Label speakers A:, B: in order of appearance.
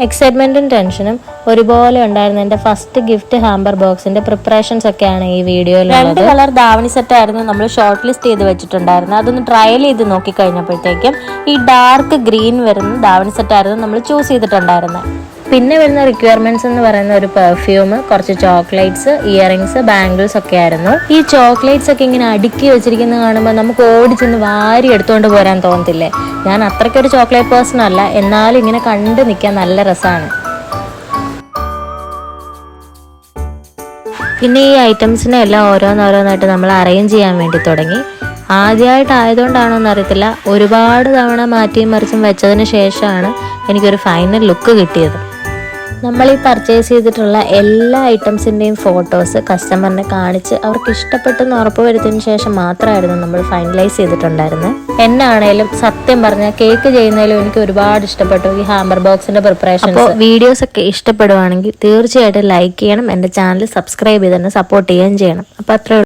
A: എക്സൈറ്റ്മെന്റും ടെൻഷനും ഒരുപോലെ ഉണ്ടായിരുന്ന എന്റെ ഫസ്റ്റ് ഗിഫ്റ്റ് ഹാമ്പർ ബോക്സിന്റെ പ്രിപ്പറേഷൻസ് ഒക്കെയാണ് ഈ വീഡിയോയിൽ. 2 കളർ ധാവണി സെറ്റ് ആയിരുന്നു നമ്മൾ ഷോർട്ട് ലിസ്റ്റ് ചെയ്ത് വെച്ചിട്ടുണ്ടായിരുന്നു. അതൊന്ന് ട്രയൽ ചെയ്ത് നോക്കി കഴിഞ്ഞപ്പോഴത്തേക്കും ഈ ഡാർക്ക് ഗ്രീൻ വരുന്ന ധാവണി സെറ്റ് ആയിരുന്നു നമ്മൾ ചൂസ് ചെയ്തിട്ടുണ്ടായിരുന്നത്. പിന്നെ വരുന്ന റിക്വയർമെന്റ്സ് എന്ന് പറയുന്ന ഒരു പെർഫ്യൂം, കുറച്ച് ചോക്ലേറ്റ്സ്, ഇയറിംഗ്സ്, ബാംഗിൾസ് ഒക്കെ ആയിരുന്നു. ഈ ചോക്ലേറ്റ്സ് ഒക്കെ ഇങ്ങനെ അടുക്കി വെച്ചിരിക്കുന്നത് കാണുമ്പോൾ നമുക്ക് ഓടിച്ചെന്ന് വാരി എടുത്തുകൊണ്ട് പോരാൻ തോന്നത്തില്ലേ? ഞാൻ അത്രയ്ക്കൊരു ചോക്ലേറ്റ് പേഴ്സൺ അല്ല, എന്നാലും ഇങ്ങനെ കണ്ടു നിൽക്കാൻ നല്ല രസമാണ്. പിന്നെ ഈ ഐറ്റംസിനെ എല്ലാം ഓരോന്നോരോന്നായിട്ട് നമ്മൾ അറേഞ്ച് ചെയ്യാൻ വേണ്ടി തുടങ്ങി. ആദ്യമായിട്ടായതുകൊണ്ടാണോ എന്നറിയത്തില്ല, ഒരുപാട് തവണ മാറ്റിയും മറിച്ചും വെച്ചതിന് ശേഷമാണ് എനിക്കൊരു ഫൈനൽ ലുക്ക് കിട്ടിയത്. നമ്മൾ ഈ പർച്ചേസ് ചെയ്തിട്ടുള്ള എല്ലാ ഐറ്റംസിൻ്റെയും ഫോട്ടോസ് കസ്റ്റമറിനെ കാണിച്ച് അവർക്ക് ഇഷ്ടപ്പെട്ടെന്ന് ഉറപ്പ് വരുത്തിയതിനു ശേഷം മാത്രമായിരുന്നു നമ്മൾ ഫൈനലൈസ് ചെയ്തിട്ടുണ്ടായിരുന്നത്. എന്നാണേലും സത്യം പറഞ്ഞാൽ കേക്ക് ചെയ്യുന്നതിലും എനിക്ക് ഒരുപാട് ഇഷ്ടപ്പെട്ടു ഈ ഹാമ്പർ ബോക്സിന്റെ പ്രിപ്പറേഷൻ. അപ്പോൾ വീഡിയോസ് ഒക്കെ ഇഷ്ടപ്പെടുവാണെങ്കിൽ തീർച്ചയായിട്ടും ലൈക്ക് ചെയ്യണം, എൻ്റെ ചാനൽ സബ്സ്ക്രൈബ് ചെയ്ത് തന്നെ സപ്പോർട്ട് ചെയ്യുകയും ചെയ്യണം. അപ്പോൾ അത്രേ